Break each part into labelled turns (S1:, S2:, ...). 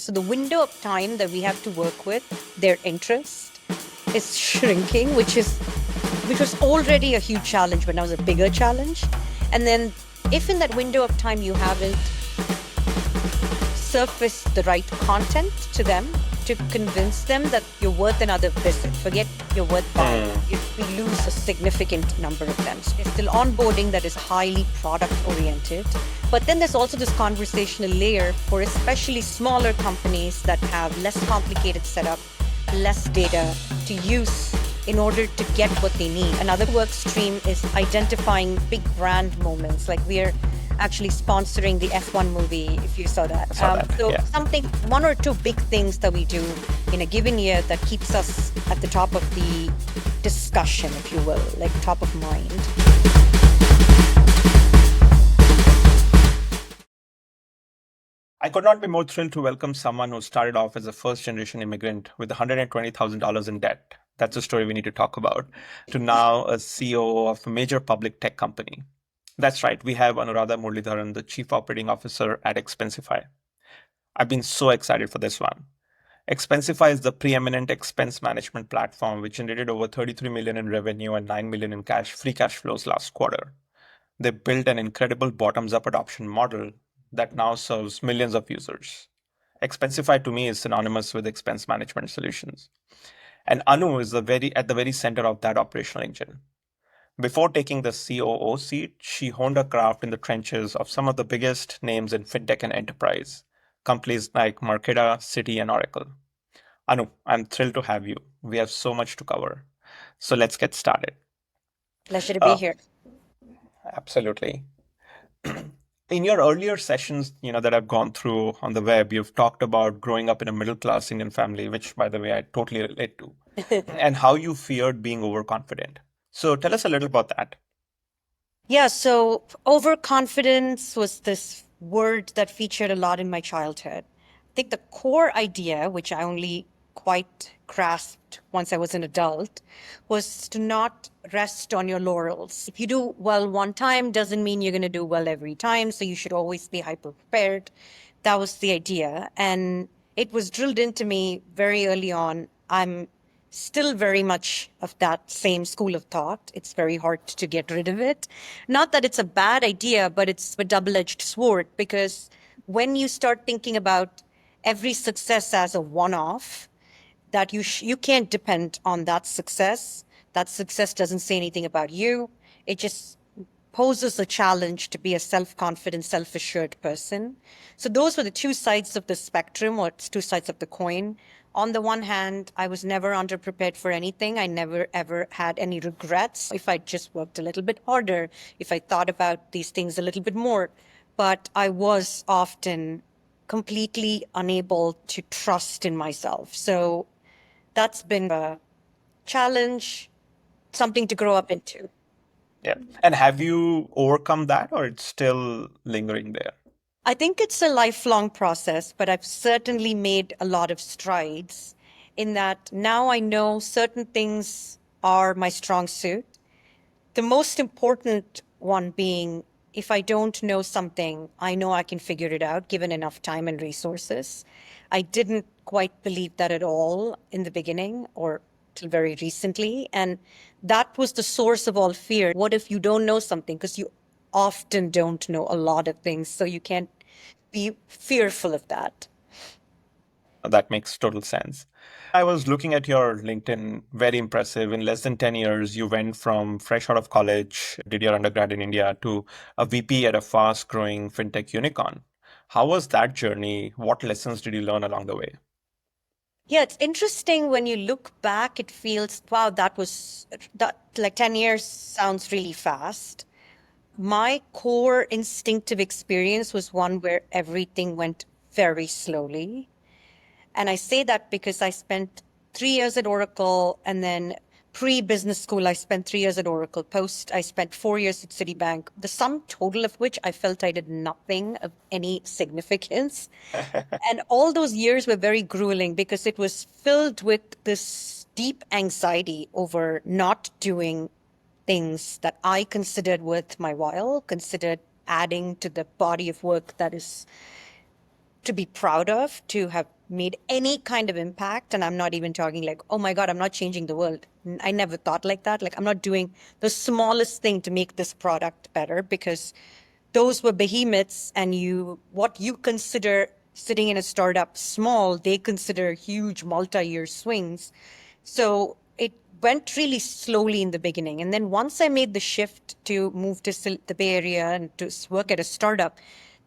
S1: So the window of time that we have to work with, their interest, is shrinking, which was already a huge challenge, but now it's a bigger challenge. And then if in that window of time you haven't surfaced the right content to them to convince them that you're worth another visit, forget you're worth buying, we lose a significant number of them. So there's still onboarding that is highly product oriented. But then there's also this conversational layer for especially smaller companies that have less complicated setup, less data to use in order to get what they need. Another work stream is identifying big brand moments. Like we're actually sponsoring the F1 movie, if you saw that. Something, one or two big things that we do in a given year that keeps us at the top of the discussion, if you will, like top of mind.
S2: I could not be more thrilled to welcome someone who started off as a first-generation immigrant with $120,000 in debt. That's a story we need to talk about. To now a COO of a major public tech company. That's right, we have Anuradha Muralidharan, the Chief Operating Officer at Expensify. I've been so excited for this one. Expensify is the preeminent expense management platform which generated over 33 million in revenue and 9 million in free cash flows last quarter. They built an incredible bottoms-up adoption model that now serves millions of users. Expensify to me is synonymous with expense management solutions. And Anu is at the very center of that operational engine. Before taking the COO seat, she honed her craft in the trenches of some of the biggest names in fintech and enterprise, companies like Marketa, Citi, and Oracle. Anu, I'm thrilled to have you. We have so much to cover. So let's get started.
S1: Pleasure to be here.
S2: Absolutely. In your earlier sessions, that I've gone through on the web, you've talked about growing up in a middle-class Indian family, which, by the way, I totally relate to, and how you feared being overconfident. So tell us a little about that.
S1: Yeah, so overconfidence was this word that featured a lot in my childhood. I think the core idea, which I only quite grasped once I was an adult, was to not rest on your laurels. If you do well one time, doesn't mean you're going to do well every time. So you should always be hyper prepared. That was the idea. And it was drilled into me very early on. I'm still very much of that same school of thought. It's very hard to get rid of it. Not that it's a bad idea, but it's a double-edged sword, because when you start thinking about every success as a one-off, that you can't depend on that success. That success doesn't say anything about you. It just poses a challenge to be a self-confident, self-assured person. So those were the two sides of the spectrum, or two sides of the coin. On the one hand, I was never underprepared for anything. I never, ever had any regrets if I just worked a little bit harder, if I thought about these things a little bit more. But I was often completely unable to trust in myself. So that's been a challenge, something to grow up into.
S2: Yeah. And have you overcome that, or it's still lingering there?
S1: I think it's a lifelong process, but I've certainly made a lot of strides in that now I know certain things are my strong suit. The most important one being, if I don't know something, I know I can figure it out given enough time and resources. I didn't quite believe that at all in the beginning or till very recently. And that was the source of all fear. What if you don't know something? Because you often don't know a lot of things. So you can't be fearful of that.
S2: That makes total sense. I was looking at your LinkedIn, very impressive. In less than 10 years, you went from fresh out of college, did your undergrad in India, to a VP at a fast growing fintech unicorn. How was that journey? What lessons did you learn along the way?
S1: Yeah, it's interesting when you look back, it feels, wow, that like 10 years sounds really fast. My core instinctive experience was one where everything went very slowly. And I say that because I spent 3 years at Oracle, and then pre-business school, I spent 3 years at Oracle. Post, I spent 4 years at Citibank, the sum total of which I felt I did nothing of any significance. And all those years were very grueling because it was filled with this deep anxiety over not doing things that I considered worth my while, considered adding to the body of work that is to be proud of, to have made any kind of impact. And I'm not even talking like, oh my God, I'm not changing the world. I never thought like that. Like, I'm not doing the smallest thing to make this product better, because those were behemoths, and what you consider sitting in a startup small, they consider huge multi-year swings. So it went really slowly in the beginning. And then once I made the shift to move to the Bay Area and to work at a startup,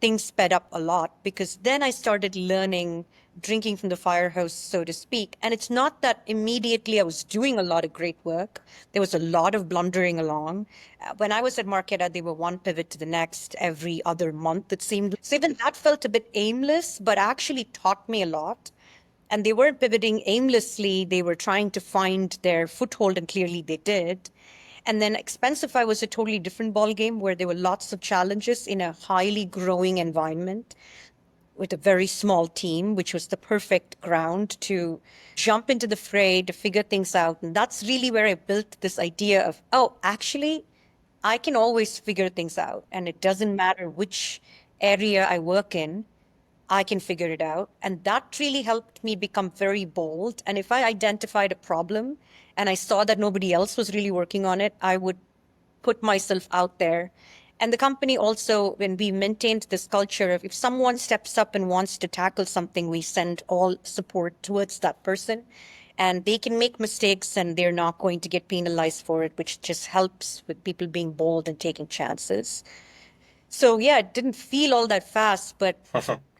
S1: things sped up a lot, because then I started learning, drinking from the fire hose, so to speak. And it's not that immediately I was doing a lot of great work. There was a lot of blundering along. When I was at Marketa, they were one pivot to the next every other month, it seemed. So even that felt a bit aimless, but actually taught me a lot. And they weren't pivoting aimlessly. They were trying to find their foothold, and clearly they did. And then Expensify was a totally different ballgame, where there were lots of challenges in a highly growing environment with a very small team, which was the perfect ground to jump into the fray, to figure things out. And that's really where I built this idea of, oh, actually, I can always figure things out. And it doesn't matter which area I work in, I can figure it out. And that really helped me become very bold. And if I identified a problem and I saw that nobody else was really working on it, I would put myself out there. And the company also, when we maintained this culture of, if someone steps up and wants to tackle something, we send all support towards that person. And they can make mistakes and they're not going to get penalized for it, which just helps with people being bold and taking chances. So yeah, it didn't feel all that fast, but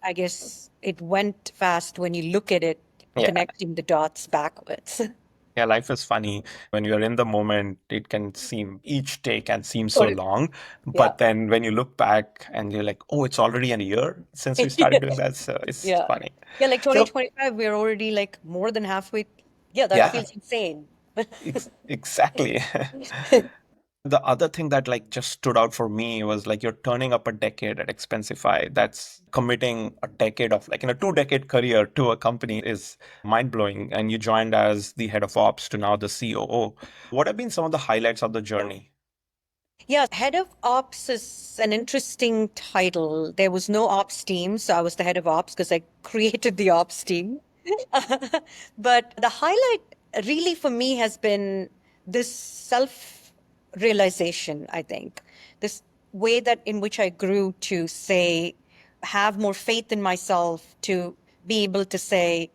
S1: I guess it went fast when you look at it,
S2: Yeah.
S1: connecting the dots backwards.
S2: Yeah, life is funny. When you're in the moment, it can seem, each day can seem so
S1: Totally.
S2: long.
S1: Yeah.
S2: But then when you look back and you're like, oh, it's already a year since we started doing that. So it's
S1: Yeah.
S2: funny.
S1: Yeah, like
S2: So
S1: 2025, we're already like more than halfway. Yeah, that
S2: yeah,
S1: feels insane.
S2: exactly. The other thing that like just stood out for me was like you're turning up a decade at Expensify. That's committing a decade of like in a 2 decade career to a company is mind blowing. And you joined as the head of ops to now the COO. What have been some of the highlights of the journey?
S1: Yeah, head of ops is an interesting title. There was no ops team, so I was the head of ops because I created the ops team. But the highlight really for me has been this self realization, I think. This way that in which I grew to say, have more faith in myself, to be able to say,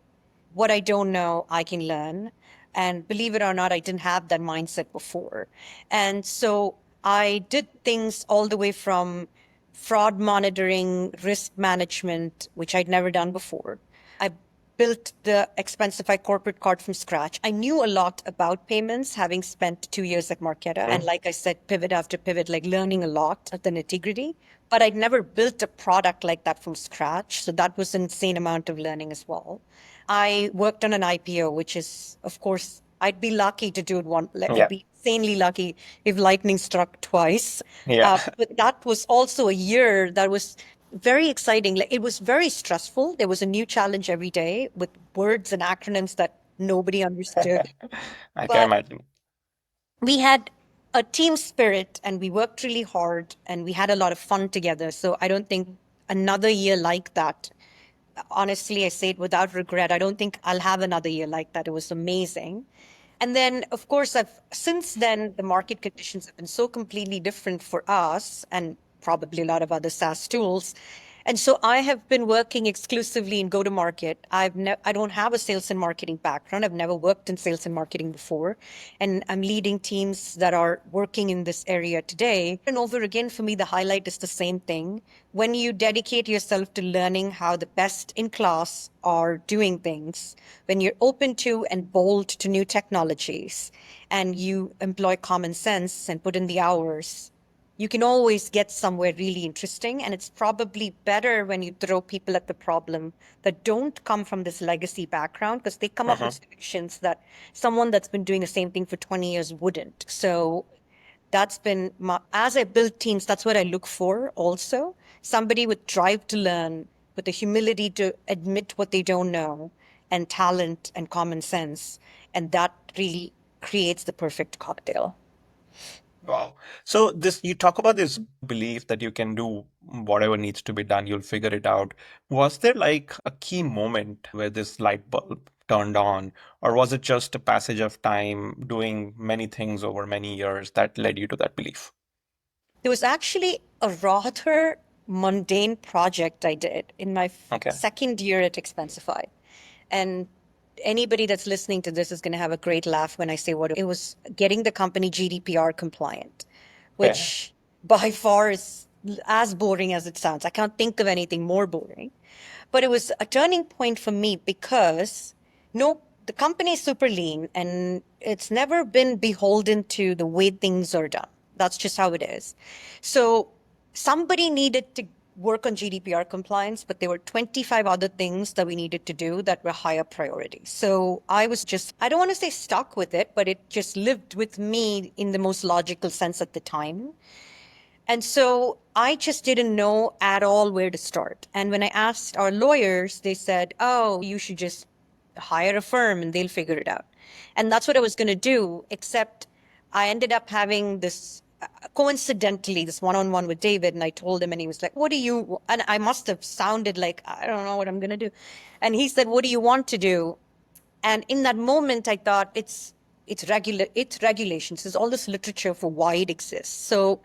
S1: what I don't know, I can learn. And believe it or not, I didn't have that mindset before. And so I did things all the way from fraud monitoring, risk management, which I'd never done before. I built the Expensify corporate card from scratch. I knew a lot about payments, having spent 2 years at Marketa. And like I said, pivot after pivot, like learning a lot of the nitty-gritty. But I'd never built a product like that from scratch. So that was an insane amount of learning as well. I worked on an IPO, which is, of course, I'd be lucky to do it one. Like, I'd be insanely lucky if lightning struck twice.
S2: Yeah.
S1: But that was also a year that was very exciting. Like, it was very stressful. There was a new challenge every day with words and acronyms that nobody understood.
S2: I can
S1: But
S2: imagine.
S1: we had a team spirit and we worked really hard and we had a lot of fun together. So I don't think another year like that, honestly, I say it without regret, I don't think I'll have another year like that. It was amazing. And then, of course, since then, the market conditions have been so completely different for us and probably a lot of other SaaS tools. And so I have been working exclusively in go-to-market. I don't have a sales and marketing background. I've never worked in sales and marketing before. And I'm leading teams that are working in this area today. And over again, for me, the highlight is the same thing. When you dedicate yourself to learning how the best in class are doing things, when you're open to and bold to new technologies, and you employ common sense and put in the hours, you can always get somewhere really interesting. And it's probably better when you throw people at the problem that don't come from this legacy background, because they come up with solutions that someone that's been doing the same thing for 20 years wouldn't. So that's been as I build teams, that's what I look for also. Somebody with drive to learn, with the humility to admit what they don't know, and talent and common sense. And that really creates the perfect cocktail.
S2: Wow. So this you talk about this belief that you can do whatever needs to be done, you'll figure it out. Was there like a key moment where this light bulb turned on, or was it just a passage of time doing many things over many years that led you to that belief?
S1: There was actually a rather mundane project I did in my
S2: Okay.
S1: second year at Expensify. And anybody that's listening to this is going to have a great laugh when I say what it was: getting the company GDPR compliant,
S2: Okay.
S1: which by far is as boring as it sounds. I can't think of anything more boring. But it was a turning point for me because no, the company is super lean and it's never been beholden to the way things are done. That's just how it is. So somebody needed to work on GDPR compliance, but there were 25 other things that we needed to do that were higher priority. So I was just, I don't want to say stuck with it, but it just lived with me in the most logical sense at the time. And so I just didn't know at all where to start. And when I asked our lawyers, they said, oh, you should just hire a firm and they'll figure it out. And that's what I was going to do, except I ended up having this coincidentally this one-on-one with David, and I told him, and he was like, what do you, and I must have sounded like I don't know what I'm going to do. And he said, what do you want to do? And in that moment I thought it's regulations. There's all this literature for why it exists. So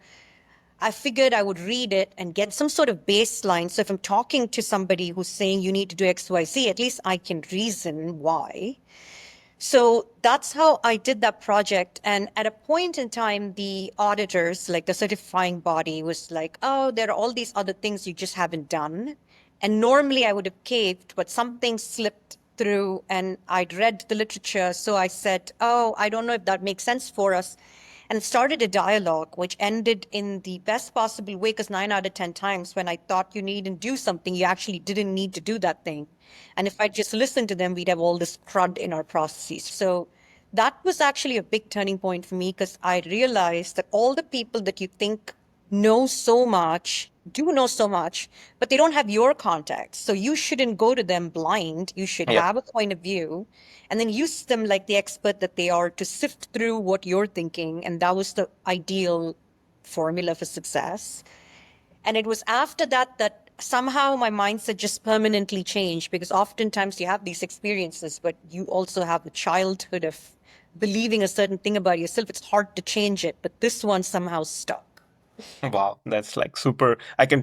S1: I figured I would read it and get some sort of baseline. So if I'm talking to somebody who's saying you need to do XYZ, at least I can reason why. So that's how I did that project. And at a point in time, the auditors, like the certifying body, was like, oh, there are all these other things you just haven't done. And normally I would have caved, but something slipped through and I'd read the literature. So I said, oh, I don't know if that makes sense for us. And started a dialogue, which ended in the best possible way, because 9 out of 10 times when I thought you need to do something, you actually didn't need to do that thing. And if I just listened to them, we'd have all this crud in our processes. So that was actually a big turning point for me because I realized that all the people that you think know so much do know so much, but they don't have your context. So you shouldn't go to them blind. You should
S2: Yep.
S1: have a point of view and then use them like the expert that they are to sift through what you're thinking. And that was the ideal formula for success. And it was after that that somehow my mindset just permanently changed because oftentimes you have these experiences, but you also have the childhood of believing a certain thing about yourself. It's hard to change it, but this one somehow stuck.
S2: Wow, that's like super.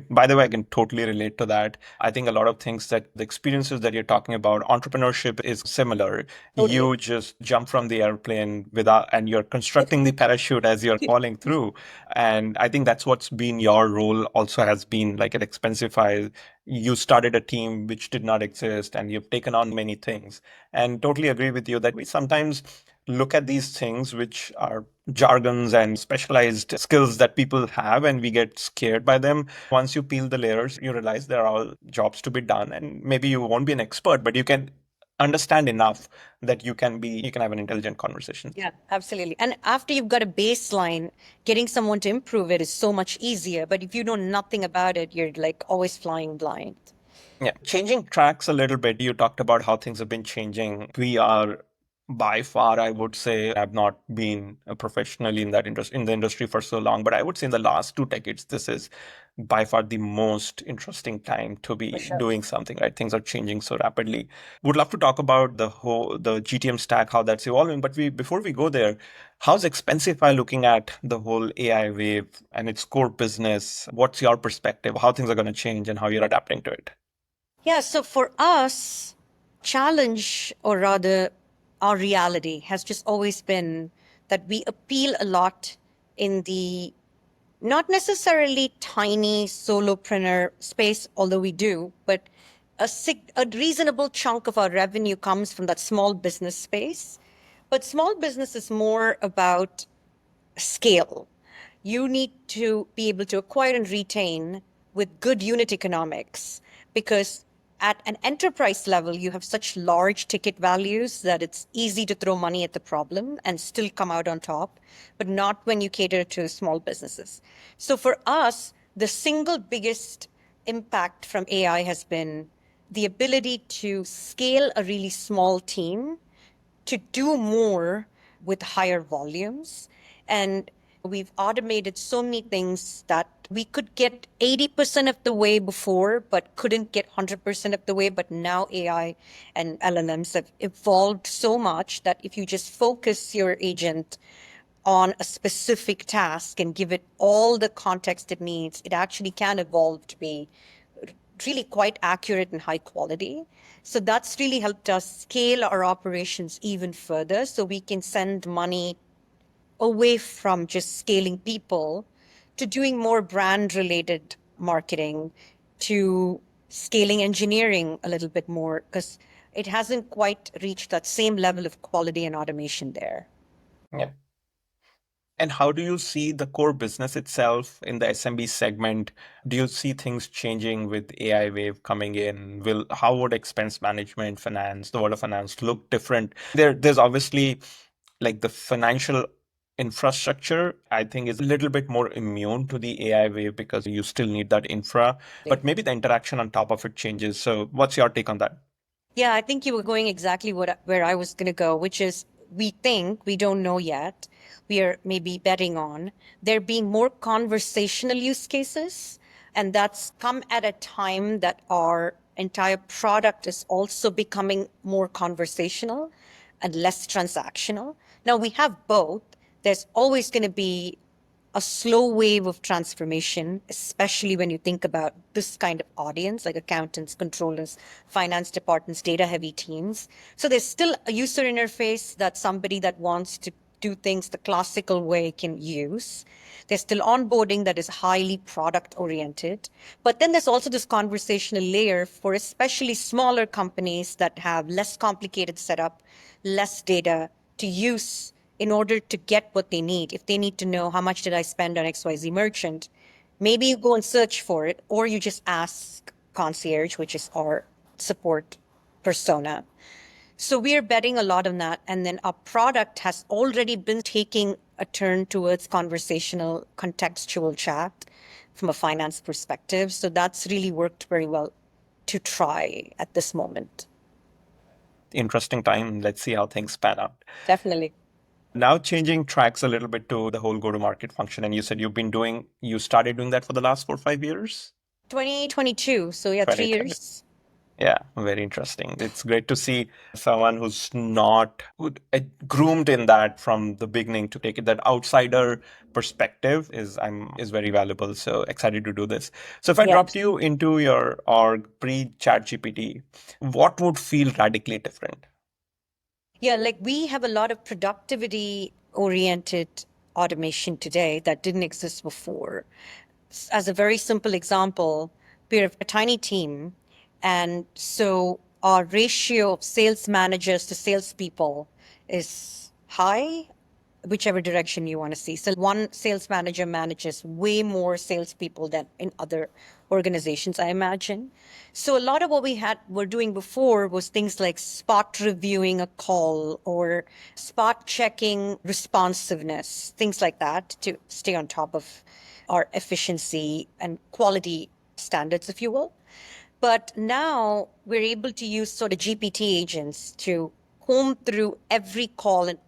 S2: By the way, I can totally relate to that. I think a lot of things that the experiences that you're talking about, entrepreneurship is similar.
S1: Totally.
S2: You just jump from the airplane without, and you're constructing the parachute as you're falling through. And I think that's what's been your role also has been like at Expensify. You started a team which did not exist and you've taken on many things. And totally agree with you that we sometimes look at these things which are jargons and specialized skills that people have and we get scared by them. Once you peel the layers, you realize there are all jobs to be done and maybe you won't be an expert, but you can understand enough that you can have an intelligent conversation.
S1: Yeah, absolutely. And after you've got a baseline, getting someone to improve it is so much easier. But if you know nothing about it, you're like always flying blind.
S2: Yeah. Changing tracks a little bit, you talked about how things have been changing. We are by far, I would say, I've not been a professionally in that industry in the industry for so long, but I would say in the last 2 decades, this is by far the most interesting time to
S1: For
S2: be
S1: sure.
S2: doing something, right? Things are changing so rapidly. Would love to talk about the GTM stack, how that's evolving. But before we go there, how's Expensify looking at the whole AI wave and its core business? What's your perspective? How things are going to change and how you're adapting to it?
S1: Yeah, so for us, challenge, or rather, our reality has just always been that we appeal a lot in the not necessarily tiny solopreneur space, although we do, but a reasonable chunk of our revenue comes from that small business space. But small business is more about scale. You need to be able to acquire and retain with good unit economics because at an enterprise level, you have such large ticket values that it's easy to throw money at the problem and still come out on top, but not when you cater to small businesses. So for us, the single biggest impact from AI has been the ability to scale a really small team to do more with higher volumes. And We've automated so many things that we could get 80% of the way before, but couldn't get 100% of the way. But now AI and LLMs have evolved so much that if you just focus your agent on a specific task and give it all the context it needs, it actually can evolve to be really quite accurate and high quality. So that's really helped us scale our operations even further so we can send money away from just scaling people to doing more brand related marketing, to scaling engineering a little bit more, because it hasn't quite reached that same level of quality and automation there.
S2: Yeah. And how do you see the core business itself in the SMB segment? Do you see things changing with AI wave coming in? How would expense management, finance, the world of finance look different? There's obviously like the financial infrastructure, I think, is a little bit more immune to the AI wave because you still need that infra, but maybe the interaction on top of it changes. So what's your take on that?
S1: Yeah, I think you were going exactly where I was going to go, which is we think, we don't know yet, we are maybe betting on there being more conversational use cases. And that's come at a time that our entire product is also becoming more conversational and less transactional. Now we have both. There's always going to be a slow wave of transformation, especially when you think about this kind of audience, like accountants, controllers, finance departments, data heavy teams. So there's still a user interface that somebody that wants to do things the classical way can use. There's still onboarding that is highly product oriented. But then there's also this conversational layer for especially smaller companies that have less complicated setup, less data to use in order to get what they need. If they need to know how much did I spend on XYZ merchant, maybe you go and search for it, or you just ask concierge, which is our support persona. So we're betting a lot on that. And then our product has already been taking a turn towards conversational, contextual chat from a finance perspective. So that's really worked very well to try at this moment.
S2: Interesting time. Let's see how things pan out.
S1: Definitely.
S2: Now changing tracks a little bit to the whole go-to-market function. And you said you started doing that for the last 4 or 5 years?
S1: 2022. So yeah,
S2: 2020.
S1: 3 years.
S2: Yeah, very interesting. It's great to see someone who's not groomed in that from the beginning to take it. That outsider perspective is very valuable. So excited to do this. So if I dropped
S1: Yes.
S2: you into your org pre-chat GPT, what would feel radically different?
S1: Yeah, like we have a lot of productivity oriented automation today that didn't exist before. As a very simple example, we're a tiny team. And so our ratio of sales managers to salespeople is high, whichever direction you want to see. So one sales manager manages way more salespeople than in other organizations, I imagine. So a lot of what were doing before was things like spot reviewing a call or spot checking responsiveness, things like that to stay on top of our efficiency and quality standards, if you will. But now we're able to use sort of GPT agents to comb through every call and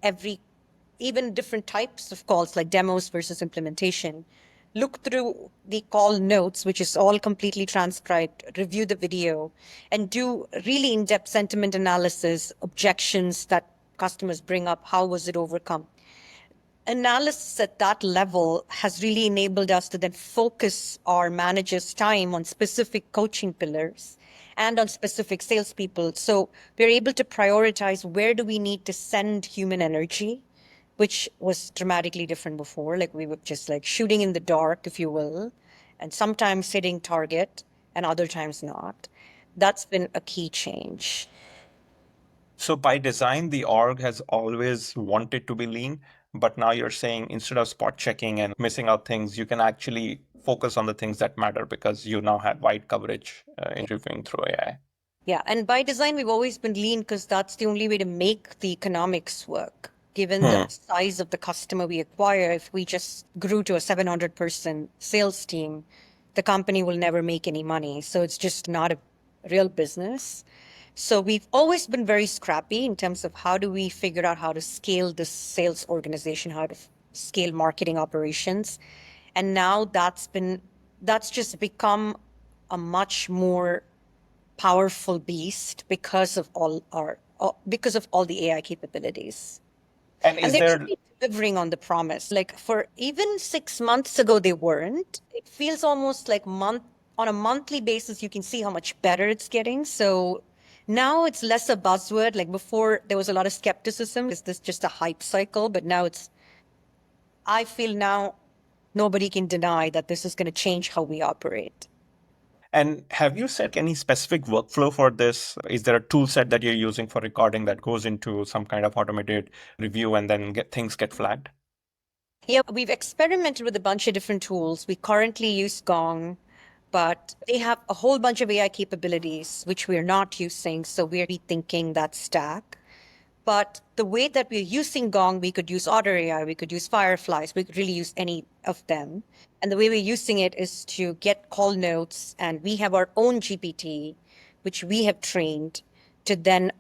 S1: even different types of calls like demos versus implementation, look through the call notes, which is all completely transcribed, review the video, and do really in-depth sentiment analysis, objections that customers bring up, how was it overcome. Analysis at that level has really enabled us to then focus our managers' time on specific coaching pillars and on specific salespeople. So we're able to prioritize where do we need to send human energy, which was dramatically different before. Like we were just like shooting in the dark, if you will, and sometimes hitting target and other times not. That's been a key change.
S2: So by design, the org has always wanted to be lean, but now you're saying instead of spot checking and missing out things, you can actually focus on the things that matter because you now have wide coverage in reviewing through AI.
S1: Yeah, and by design, we've always been lean because that's the only way to make the economics work. Given the size of the customer we acquire, if we just grew to a 700-person sales team, the company will never make any money. So it's just not a real business. So we've always been very scrappy in terms of how do we figure out how to scale this sales organization, how to scale marketing operations. And now that's just become a much more powerful beast because of because of all the AI capabilities.
S2: And
S1: And
S2: is
S1: they're
S2: there
S1: really delivering on the promise. Like for even 6 months ago, they weren't. It feels almost like on a monthly basis, you can see how much better it's getting. So now it's less a buzzword. Like before, there was a lot of skepticism. Is this just a hype cycle? But now I feel now nobody can deny that this is going to change how we operate.
S2: And have you set any specific workflow for this? Is there a tool set that you're using for recording that goes into some kind of automated review and then things get flagged?
S1: Yeah, we've experimented with a bunch of different tools. We currently use Gong, but they have a whole bunch of AI capabilities, which we're not using. So we're rethinking that stack. But the way that we're using Gong, we could use Otter AI, we could use Fireflies, we could really use any of them. And the way we're using it is to get call notes, and we have our own GPT, which we have trained to then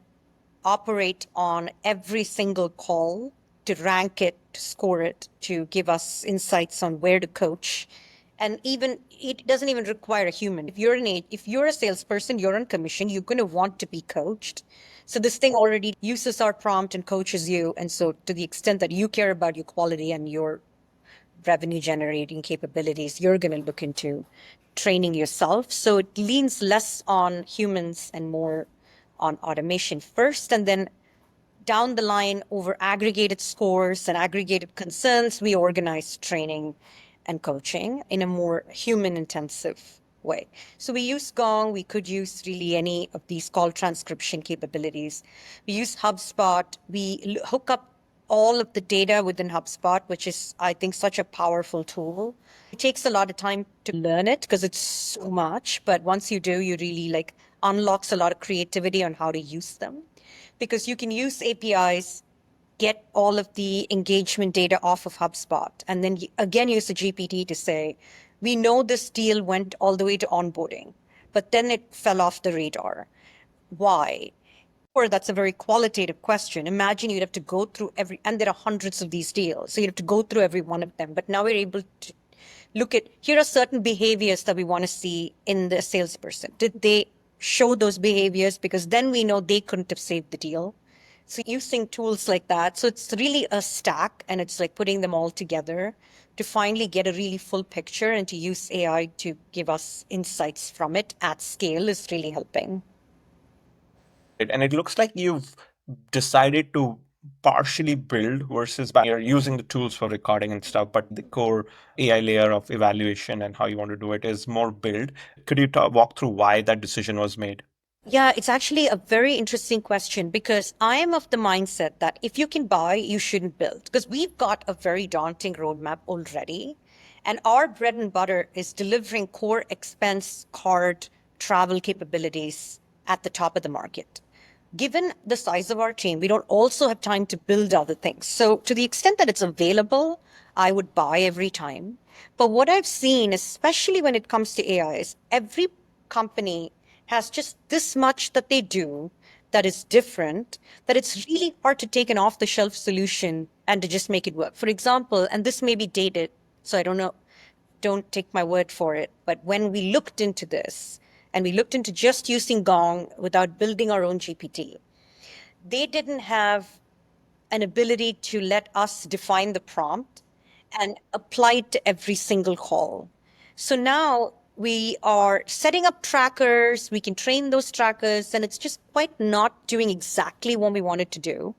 S1: operate on every single call, to rank it, to score it, to give us insights on where to coach. And even it doesn't even require a human. If you're a salesperson, you're on commission, you're going to want to be coached. So this thing already uses our prompt and coaches you. And so to the extent that you care about your quality and your revenue generating capabilities, you're going to look into training yourself. So it leans less on humans and more on automation first. And then down the line, over aggregated scores and aggregated concerns, we organize training and coaching in a more human intensive way. So we use Gong, we could use really any of these call transcription capabilities. We use HubSpot, we hook up all of the data within HubSpot, which is, I think, such a powerful tool. It takes a lot of time to learn it because it's so much, but once you do, you really like unlocks a lot of creativity on how to use them, because you can use APIs, get all of the engagement data off of HubSpot, and then again use the GPT to say, we know this deal went all the way to onboarding, but then it fell off the radar. Why? Or that's a very qualitative question. Imagine you'd have to go through and there are hundreds of these deals, so you'd have to go through every one of them. But now we're able to look at, here are certain behaviors that we want to see in the salesperson. Did they show those behaviors? Because then we know they couldn't have saved the deal. So using tools like that. So it's really a stack, and it's like putting them all together to finally get a really full picture, and to use AI to give us insights from it at scale is really helping.
S2: And it looks like you've decided to partially build versus you're using the tools for recording and stuff, but the core AI layer of evaluation and how you want to do it is more build. Could you walk through why that decision was made?
S1: Yeah, it's actually a very interesting question, because I am of the mindset that if you can buy, you shouldn't build, because we've got a very daunting roadmap already. And our bread and butter is delivering core expense card travel capabilities at the top of the market. Given the size of our team, we don't also have time to build other things. So to the extent that it's available, I would buy every time. But what I've seen, especially when it comes to AI, is every company has just this much that they do that is different, that it's really hard to take an off the shelf solution and to just make it work. For example, and this may be dated, so I don't know, don't take my word for it, but when we looked into this and we looked into just using Gong without building our own GPT, they didn't have an ability to let us define the prompt and apply it to every single call. So now we are setting up trackers, we can train those trackers, and it's just quite not doing exactly what we want it to do.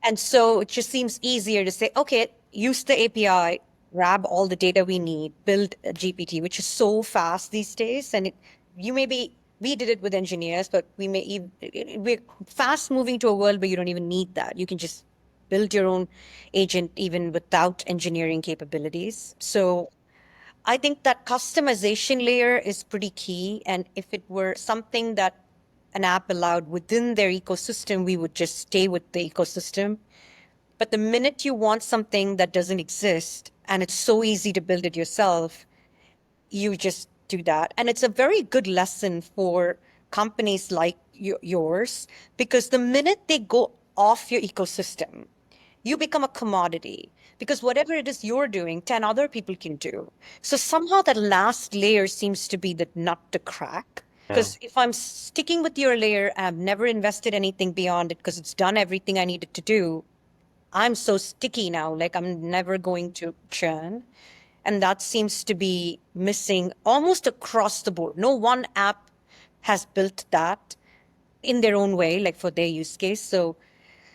S1: And so it just seems easier to say, okay, use the API, grab all the data we need, build a GPT, which is so fast these days. And we did it with engineers, but we're fast moving to a world where you don't even need that. You can just build your own agent even without engineering capabilities. So I think that customization layer is pretty key. And if it were something that an app allowed within their ecosystem, we would just stay with the ecosystem. But the minute you want something that doesn't exist and it's so easy to build it yourself, you just do that. And it's a very good lesson for companies like yours, because the minute they go off your ecosystem, you become a commodity because whatever it is you're doing, 10 other people can do. So somehow that last layer seems to be the nut to crack. Because if I'm sticking with your layer, I've never invested anything beyond it because it's done everything I needed to do. I'm so sticky now, like I'm never going to churn. And that seems to be missing almost across the board. No one app has built that in their own way, like for their use case. So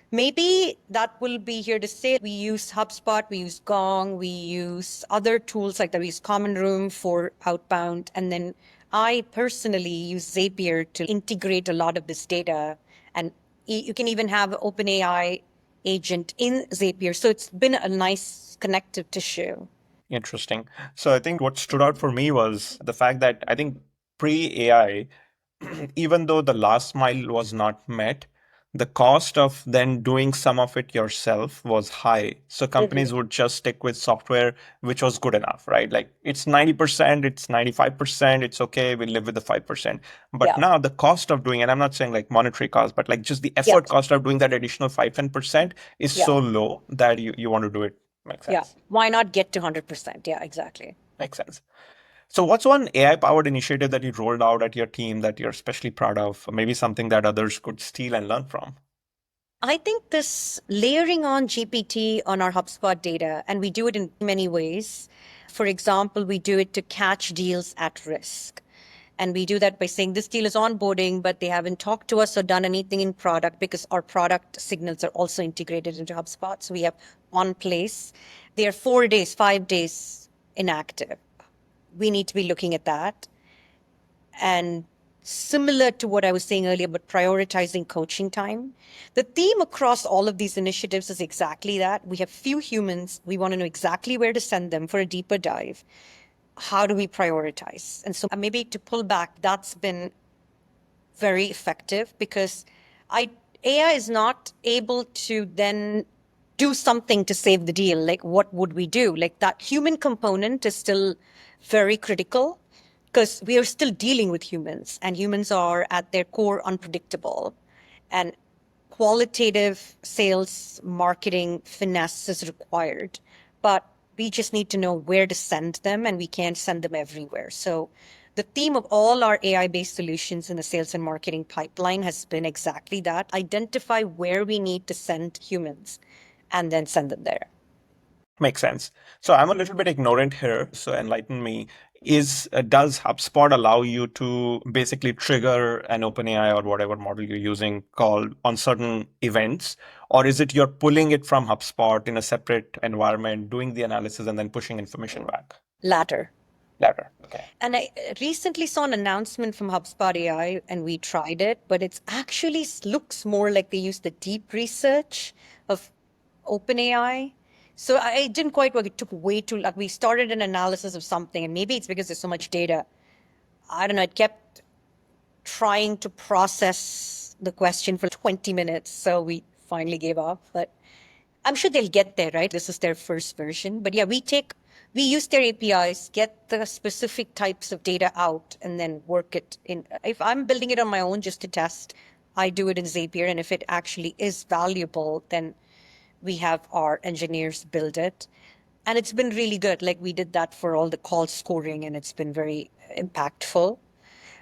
S1: maybe that will be here to stay. We use HubSpot, we use Gong, we use other tools like that. We use Common Room for outbound. And then I personally use Zapier to integrate a lot of this data. And you can even have an OpenAI agent in Zapier. So it's been a nice connective tissue.
S2: Interesting. So I think what stood out for me was the fact that I think pre-AI, even though the last mile was not met, the cost of then doing some of it yourself was high. So companies would just stick with software which was good enough, right? Like it's 90%, it's 95%, it's okay, we live with the 5%. But
S1: Yeah.
S2: now the cost of doing, and I'm not saying like monetary cost, but like just the
S1: Yeah.
S2: effort cost of doing that additional 5-10% is
S1: Yeah.
S2: so low that you want to do it. Makes
S1: Yeah.
S2: sense.
S1: Why not get to 100%? Yeah, exactly.
S2: Makes sense. So, what's one AI-powered initiative that you rolled out at your team that you're especially proud of? Maybe something that others could steal and learn from?
S1: I think this layering on GPT on our HubSpot data, and we do it in many ways. For example, we do it to catch deals at risk. And we do that by saying this deal is onboarding, but they haven't talked to us or done anything in product because our product signals are also integrated into HubSpot. So we have one place. They are 4 days, 5 days inactive. We need to be looking at that. And similar to what I was saying earlier about prioritizing coaching time, the theme across all of these initiatives is exactly that. We have few humans. We want to know exactly where to send them for a deeper dive. How do we prioritize? And so maybe to pull back, that's been very effective because AI is not able to then do something to save the deal. Like, what would we do? Like, that human component is still very critical because we are still dealing with humans, and humans are at their core unpredictable. And qualitative sales, marketing finesse is required. But we just need to know where to send them, and we can't send them everywhere. So the theme of all our AI-based solutions in the sales and marketing pipeline has been exactly that. Identify where we need to send humans and then send them there.
S2: Makes sense. So I'm a little bit ignorant here, so enlighten me. Does HubSpot allow you to basically trigger an OpenAI or whatever model you're using called on certain events, or is it you're pulling it from HubSpot in a separate environment, doing the analysis and then pushing information back?
S1: Latter.
S2: Latter. Okay.
S1: And I recently saw an announcement from HubSpot AI and we tried it, but it's actually looks more like they use the deep research of OpenAI. So I didn't quite work. It took way too long. We started an analysis of something, and maybe it's because there's so much data. I don't know. It kept trying to process the question for 20 minutes. So we finally gave up. But I'm sure they'll get there, right? This is their first version. But yeah, we use their APIs, get the specific types of data out, and then work it in. If I'm building it on my own just to test, I do it in Zapier. And if it actually is valuable, then we have our engineers build it. And it's been really good. Like we did that for all the call scoring, and it's been very impactful.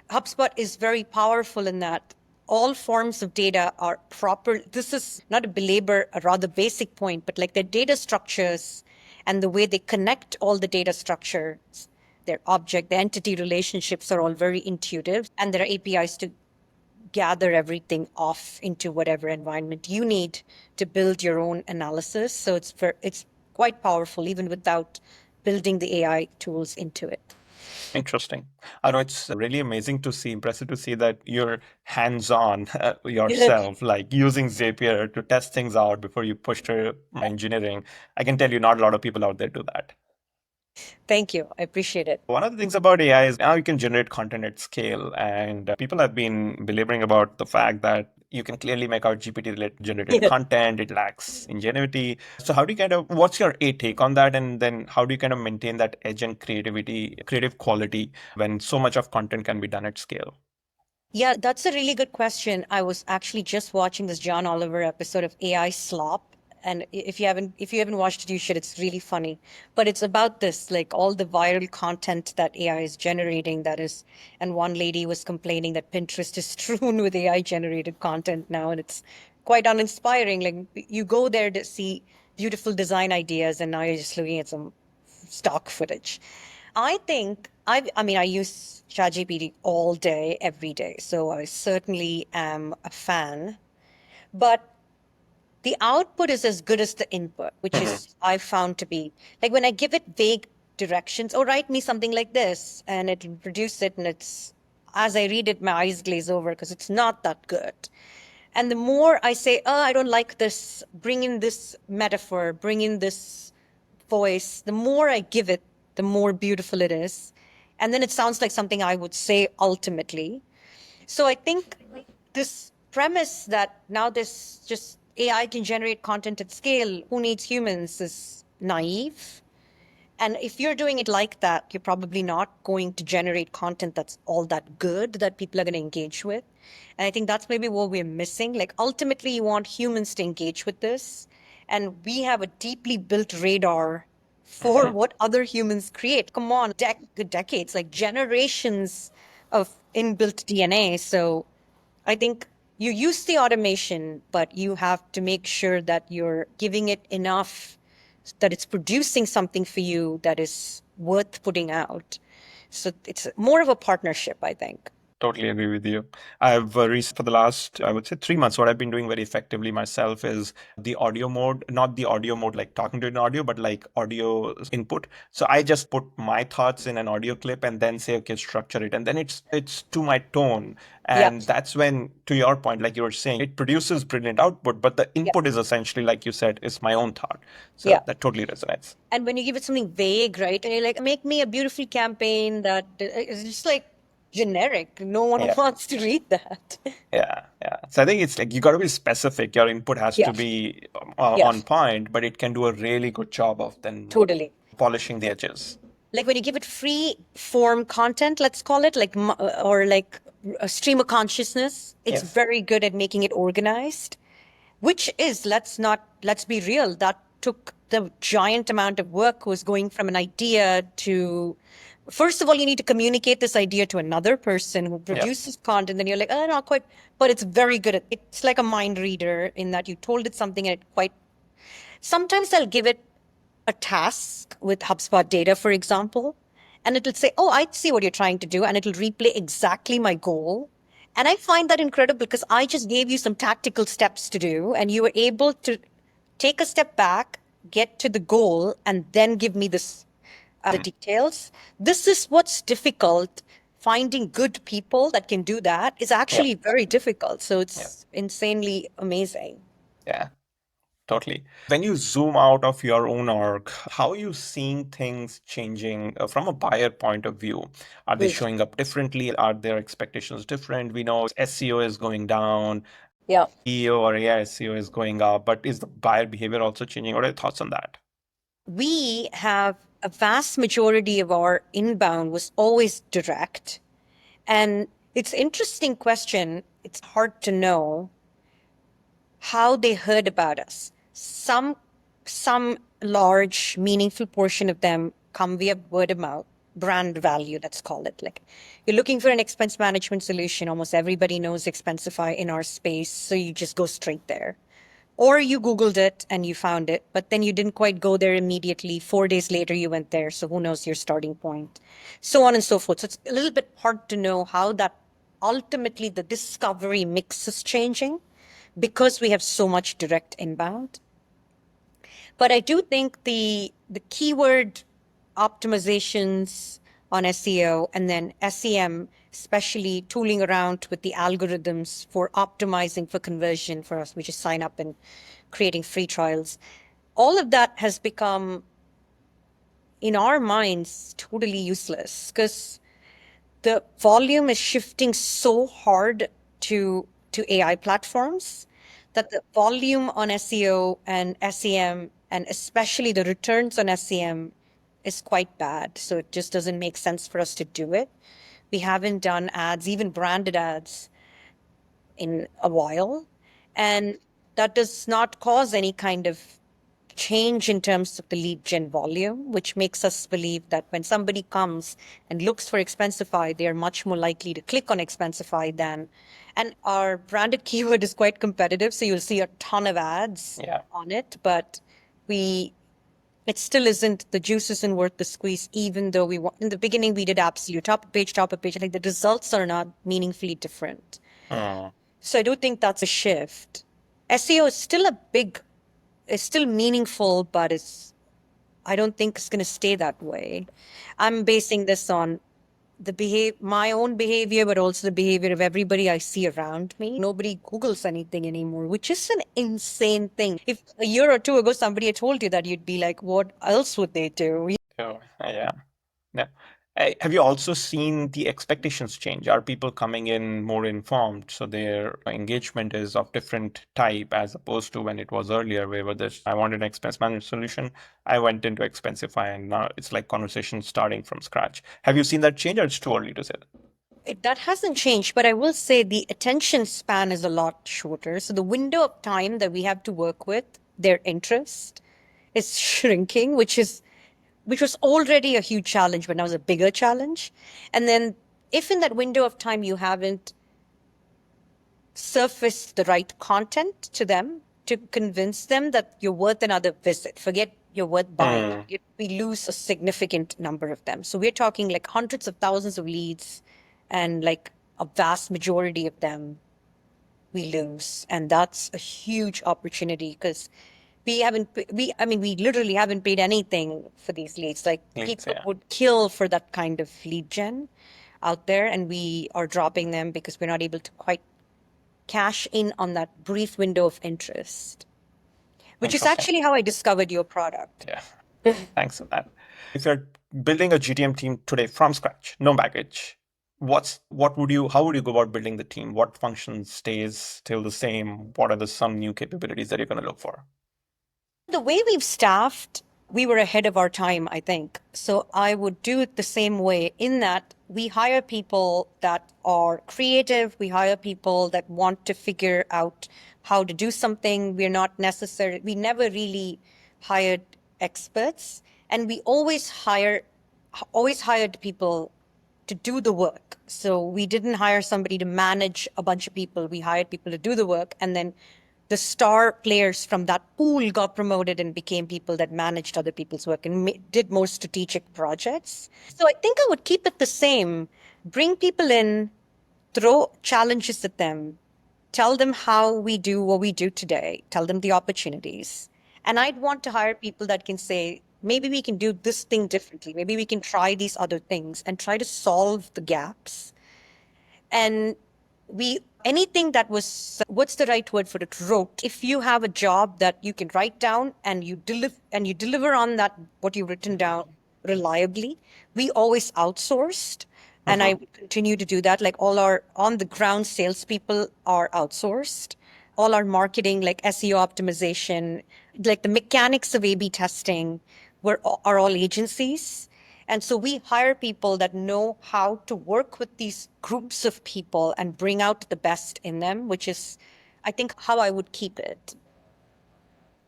S1: HubSpot is very powerful in that all forms of data are proper. This is not a belabor, a rather basic point, but like their data structures and the way they connect all the data structures, their object, the entity relationships are all very intuitive. And there are APIs to gather everything off into whatever environment you need to build your own analysis. So it's quite powerful, even without building the AI tools into it.
S2: Interesting. I know it's really amazing to see, impressive to see that you're hands-on yourself, like using Zapier to test things out before you push to engineering. I can tell you not a lot of people out there do that.
S1: Thank you. I appreciate it.
S2: One of the things about AI is now you can generate content at scale, and people have been belaboring about the fact that you can clearly make out GPT generated content. It lacks ingenuity. So how do you what's your take on that? And then how do you kind of maintain that edge and creativity, creative quality when so much of content can be done at scale?
S1: Yeah, that's a really good question. I was actually just watching this John Oliver episode of AI Slop, And if you haven't watched it, you should. It's really funny. But it's about this, like all the viral content that AI is generating and one lady was complaining that Pinterest is strewn with AI generated content now, and it's quite uninspiring. Like you go there to see beautiful design ideas, and now you're just looking at some stock footage. I use ChatGPT all day, every day. So I certainly am a fan. But the output is as good as the input, which is I found to be like when I give it vague directions, or write me something like this, and it'll produce it, and it's as I read it, my eyes glaze over because it's not that good. And the more I say, oh, I don't like this, bring in this metaphor, bring in this voice, the more I give it, the more beautiful it is. And then it sounds like something I would say ultimately. So I think this premise that now this just AI can generate content at scale, who needs humans, is naive. And if you're doing it like that, you're probably not going to generate content that's all that good that people are going to engage with. And I think that's maybe what we're missing. Like ultimately, you want humans to engage with this. And we have a deeply built radar for what other humans create. Come on, decades, like generations of inbuilt DNA. So I think you use the automation, but you have to make sure that you're giving it enough that it's producing something for you that is worth putting out. So it's more of a partnership, I think.
S2: Totally agree with you. I've for the last, I would say 3 months, what I've been doing very effectively myself is the audio mode, not the audio mode like talking to an audio, but like audio input. So I just put my thoughts in an audio clip and then say, okay, structure it. And then it's to my tone.
S1: Yeah.
S2: And that's when, to your point, like you were saying, it produces brilliant output, but the
S1: Yeah.
S2: input is essentially, like you said, is my own thought. So
S1: Yeah.
S2: that totally resonates.
S1: And when you give it something vague, right? And you're like, make me a beautiful campaign that is just like generic. No one
S2: Yeah.
S1: wants to read that.
S2: Yeah, yeah. So I think it's like you got to be specific. Your input has
S1: Yeah.
S2: to be
S1: Yeah.
S2: on point, but it can do a really good job of then
S1: Totally.
S2: polishing the edges.
S1: Like when you give it free form content, let's call it, like, or like a stream of consciousness, it's
S2: Yes.
S1: very good at making it organized, which is, let's be real, that took the giant amount of work was going from an idea to, first of all, you need to communicate this idea to another person who
S2: Yeah.
S1: produces content. Then you're like, oh, not quite, but it's very good at, it's like a mind reader in that you told it something and it quite, sometimes I'll give it a task with HubSpot data, for example, and it'll say, oh, I see what you're trying to do. And it'll replay exactly my goal. And I find that incredible because I just gave you some tactical steps to do, and you were able to take a step back, get to the goal, and then give me the details. This is what's difficult. Finding good people that can do that is actually very difficult. So it's insanely amazing.
S2: Yeah, totally. When you zoom out of your own org, how are you seeing things changing from a buyer point of view? Are they showing up differently? Are their expectations different? We know SEO is going down,
S1: Yeah.
S2: EO or AI SEO is going up, but is the buyer behavior also changing? What are your thoughts on that?
S1: We have a vast majority of our inbound was always direct. And it's an interesting question. It's hard to know how they heard about us. Some large, meaningful portion of them come via word of mouth, brand value, let's call it. Like you're looking for an expense management solution. Almost everybody knows Expensify in our space. So you just go straight there. Or you Googled it and you found it, but then you didn't quite go there immediately. 4 days later, you went there. So who knows your starting point? So on and so forth. So it's a little bit hard to know how that ultimately the discovery mix is changing because we have so much direct inbound. But I do think the keyword optimizations on SEO and then SEM, especially tooling around with the algorithms for optimizing for conversion for us, which is sign up and creating free trials. All of that has become, in our minds, totally useless because the volume is shifting so hard to AI platforms that the volume on SEO and SEM, and especially the returns on SEM, is quite bad. So it just doesn't make sense for us to do it. We haven't done ads, even branded ads, in a while. And that does not cause any kind of change in terms of the lead gen volume, which makes us believe that when somebody comes and looks for Expensify, they are much more likely to click on Expensify than. And our branded keyword is quite competitive, so you'll see a ton of ads on it, but it still isn't, the juice isn't worth the squeeze, even though in the beginning we did absolute top of page. Like the results are not meaningfully different. So I do think that's a shift. SEO is still it's still meaningful, but I don't think it's going to stay that way. I'm basing this on my own behavior, but also the behavior of everybody I see around me. Nobody Googles anything anymore, which is an insane thing. If a year or two ago somebody had told you that, you'd be like, what else would they do?
S2: Oh, yeah. Yeah. Have you also seen the expectations change? Are people coming in more informed, so their engagement is of different type as opposed to when it was earlier, where this I wanted an expense management solution, I went into Expensify, and now it's like conversation starting from scratch. Have you seen that change, or it's too early to say that?
S1: That hasn't changed, but I will say the attention span is a lot shorter. So the window of time that we have to work with their interest is shrinking, which was already a huge challenge, but now is a bigger challenge. And then if in that window of time you haven't surfaced the right content to them to convince them that you're worth another visit, forget you're worth buying, we lose a significant number of them. So we're talking like hundreds of thousands of leads, and like a vast majority of them we lose. And that's a huge opportunity because we literally haven't paid anything for these leads. Like people would kill for that kind of lead gen out there, and we are dropping them because we're not able to quite cash in on that brief window of interest, which is actually how I discovered your product.
S2: Yeah. Thanks for that. If you're building a GTM team today from scratch, no baggage, how would you go about building the team? What function stays still the same? What are some new capabilities that you're going to look for?
S1: The way we've staffed, we were ahead of our time, I think. So I would do it the same way, in that we hire people that are creative. We hire people that want to figure out how to do something. We never really hired experts, and we always hired people to do the work. So we didn't hire somebody to manage a bunch of people. We hired people to do the work, and then the star players from that pool got promoted and became people that managed other people's work and did more strategic projects. So I think I would keep it the same. Bring people in, throw challenges at them, tell them how we do what we do today, tell them the opportunities. And I'd want to hire people that can say, maybe we can do this thing differently. Maybe we can try these other things and try to solve the gaps. And anything that was, what's the right word for it? Rote. If you have a job that you can write down and you deliver on that, what you've written down reliably, we always outsourced. And I continue to do that. Like all our on the ground salespeople are outsourced. All our marketing, like SEO optimization, like the mechanics of A/B testing, are all agencies. And so we hire people that know how to work with these groups of people and bring out the best in them, which is, I think, how I would keep it.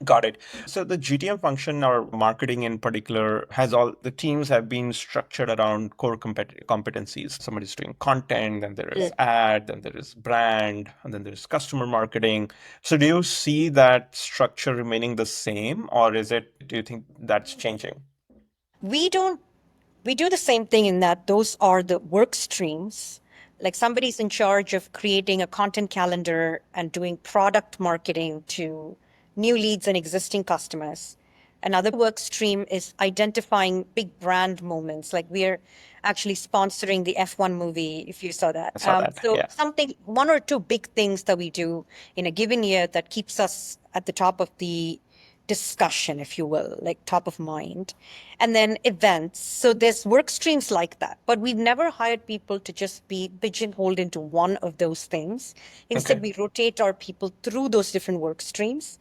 S2: Got it. So the GTM function, or marketing in particular, the teams have been structured around core competencies. Somebody's doing content, then there is ad, then there is brand, and then there's customer marketing. So do you see that structure remaining the same, or do you think that's changing?
S1: We do the same thing in that those are the work streams. Like somebody's in charge of creating a content calendar and doing product marketing to new leads and existing customers. Another work stream is identifying big brand moments. Like we're actually sponsoring the F1 movie, if you saw that.
S2: I saw that,
S1: so
S2: yeah.
S1: one or two big things that we do in a given year that keeps us at the top of the discussion, if you will, like top of mind. And then events. So there's work streams like that, but we've never hired people to just be pigeonholed into one of those things. Instead, we rotate our people through those different work streams.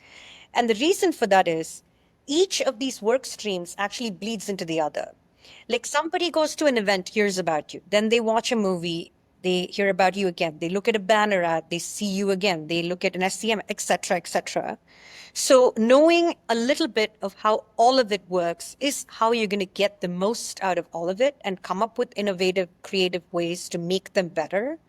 S1: And the reason for that is each of these work streams actually bleeds into the other. Like somebody goes to an event, hears about you, then they watch a movie, They hear about you again. They look at a banner ad. They see you again. They look at an SCM, etc., etc. So knowing a little bit of how all of it works is how you're going to get the most out of all of it and come up with innovative, creative ways to make them better.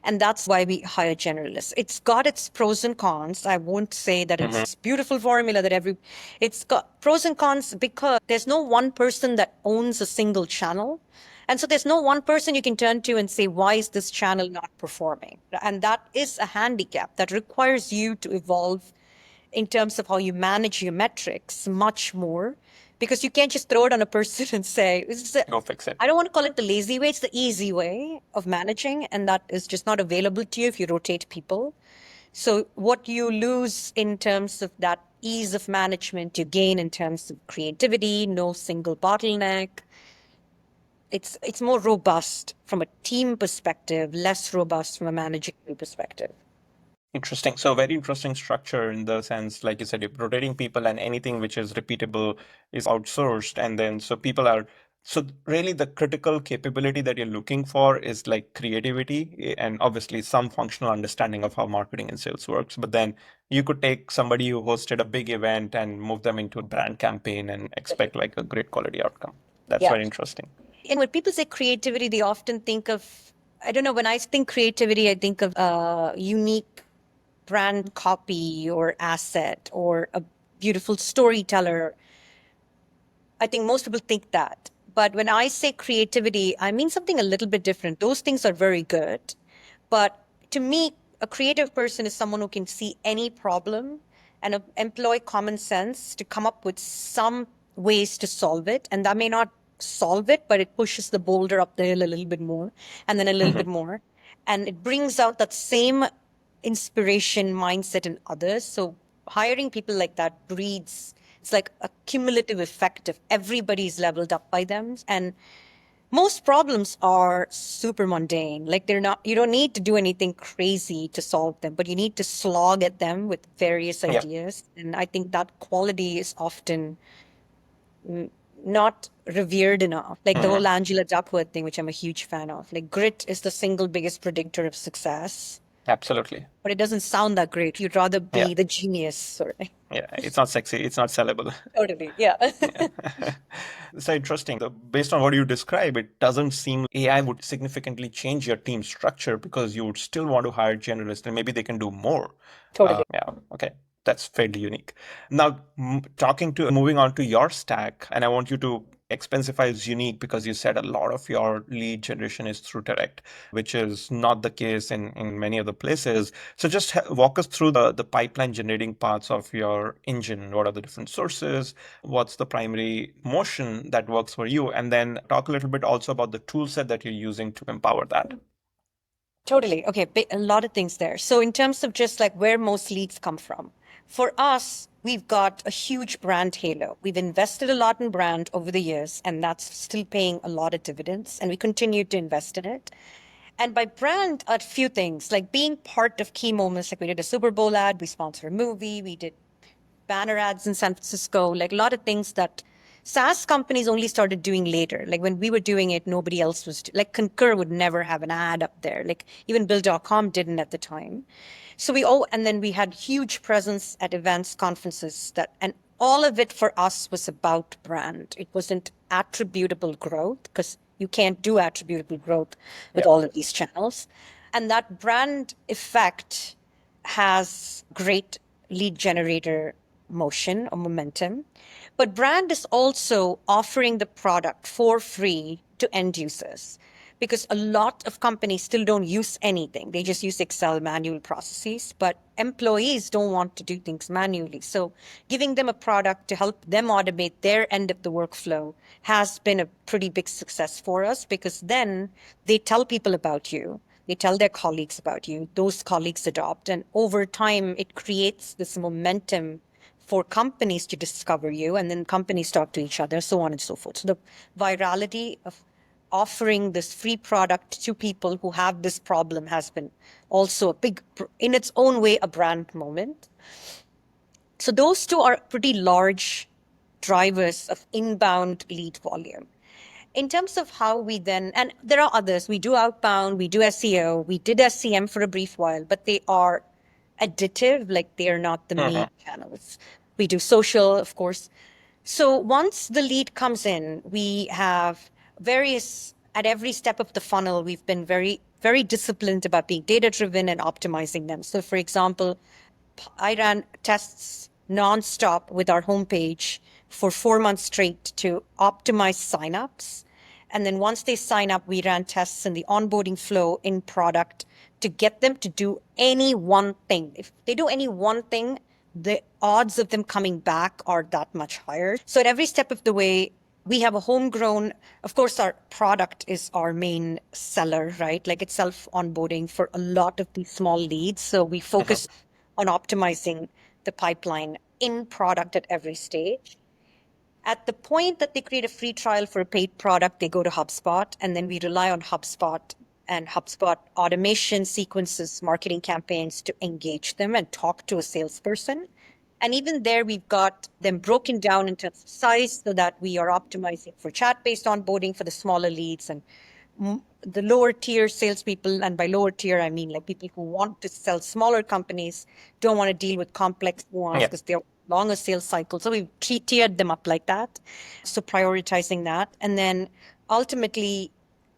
S1: And that's why we hire generalists. It's got its pros and cons. I won't say that it's beautiful formula that it's got pros and cons because there's no one person that owns a single channel. And so there's no one person you can turn to and say, why is this channel not performing? And that is a handicap that requires you to evolve in terms of how you manage your metrics much more, because you can't just throw it on a person and say,
S2: Go fix it.
S1: I don't want to call it the lazy way, it's the easy way of managing, and that is just not available to you if you rotate people. So what you lose in terms of that ease of management, you gain in terms of creativity, no single bottleneck. It's more robust from a team perspective, less robust from a managerial perspective.
S2: Interesting. So very interesting structure in the sense, like you said, you're rotating people and anything which is repeatable is outsourced. And then so people are, so really the critical capability that you're looking for is like creativity and obviously some functional understanding of how marketing and sales works. But then you could take somebody who hosted a big event and move them into a brand campaign and expect like a great quality outcome. That's
S1: Yeah.
S2: very interesting.
S1: And when people say creativity, they often think of, I don't know, when I think creativity, I think of a unique brand copy or asset or a beautiful storyteller. I think most people think that. But when I say creativity, I mean something a little bit different. Those things are very good. But to me, a creative person is someone who can see any problem and employ common sense to come up with some ways to solve it. And that may not solve it, but it pushes the boulder up the hill a little bit more and then a little bit more. And it brings out that same inspiration mindset in others. So hiring people like that breeds, it's like a cumulative effect of everybody's leveled up by them. And most problems are super mundane. Like they're not, you don't need to do anything crazy to solve them, but you need to slog at them with various
S2: Yeah.
S1: ideas. And I think that quality is often not revered enough. Like the whole Angela Duckworth thing, which I'm a huge fan of. Like grit is the single biggest predictor of success.
S2: Absolutely.
S1: But it doesn't sound that great. You'd rather be
S2: Yeah.
S1: the genius sort of thing.
S2: Yeah. It's not sexy. It's not sellable.
S1: Totally. Yeah.
S2: So interesting. Based on what you describe, it doesn't seem AI would significantly change your team structure because you would still want to hire generalists and maybe they can do more.
S1: Totally.
S2: Yeah. Okay. That's fairly unique. Now, moving on to your stack, and I want you to Expensify is unique because you said a lot of your lead generation is through direct, which is not the case in many other places. So just walk us through the pipeline generating parts of your engine. What are the different sources? What's the primary motion that works for you? And then talk a little bit also about the tool set that you're using to empower that.
S1: Totally. Okay. A lot of things there. So in terms of just like where most leads come from, for us, we've got a huge brand halo. We've invested a lot in brand over the years, and that's still paying a lot of dividends, and we continue to invest in it. And by brand, a few things, like being part of key moments, like we did a Super Bowl ad, we sponsored a movie, we did banner ads in San Francisco, like a lot of things that SaaS companies only started doing later. Like when we were doing it, nobody else was, like Concur would never have an ad up there. Like even Bill.com didn't at the time. So and then we had huge presence at events, conferences and all of it for us was about brand. It wasn't attributable growth because you can't do attributable growth with all of these channels. And that brand effect has great lead generator motion or momentum. But brand is also offering the product for free to end users because a lot of companies still don't use anything. They just use Excel manual processes, but employees don't want to do things manually. So giving them a product to help them automate their end of the workflow has been a pretty big success for us because then they tell people about you. They tell their colleagues about you. Those colleagues adopt. And over time, it creates this momentum for companies to discover you. And then companies talk to each other, so on and so forth. So the virality of offering this free product to people who have this problem has been also a big, in its own way, a brand moment. So those two are pretty large drivers of inbound lead volume. In terms of how we then, and there are others, we do outbound, we do SEO, we did SCM for a brief while, but they are additive, like they are not the main channels. We do social, of course. So once the lead comes in, we have at every step of the funnel, we've been very, very disciplined about being data driven and optimizing them. So for example, I ran tests nonstop with our homepage for 4 months straight to optimize signups. And then once they sign up, we ran tests in the onboarding flow in product to get them to do any one thing. If they do any one thing, the odds of them coming back are that much higher. So at every step of the way, we have a homegrown, of course, our product is our main seller, right? Like it's self onboarding for a lot of these small leads. So we focus on optimizing the pipeline in product at every stage. At the point that they create a free trial for a paid product, they go to HubSpot, and then we rely on HubSpot and HubSpot automation sequences marketing campaigns to engage them and talk to a salesperson. And even there, we've got them broken down in terms of size so that we are optimizing for chat-based onboarding for the smaller leads and the lower tier salespeople. And by lower tier, I mean like people who want to sell smaller companies, don't want to deal with complex ones because they're longer sales cycles. So we've tiered them up like that. So prioritizing that. And then ultimately,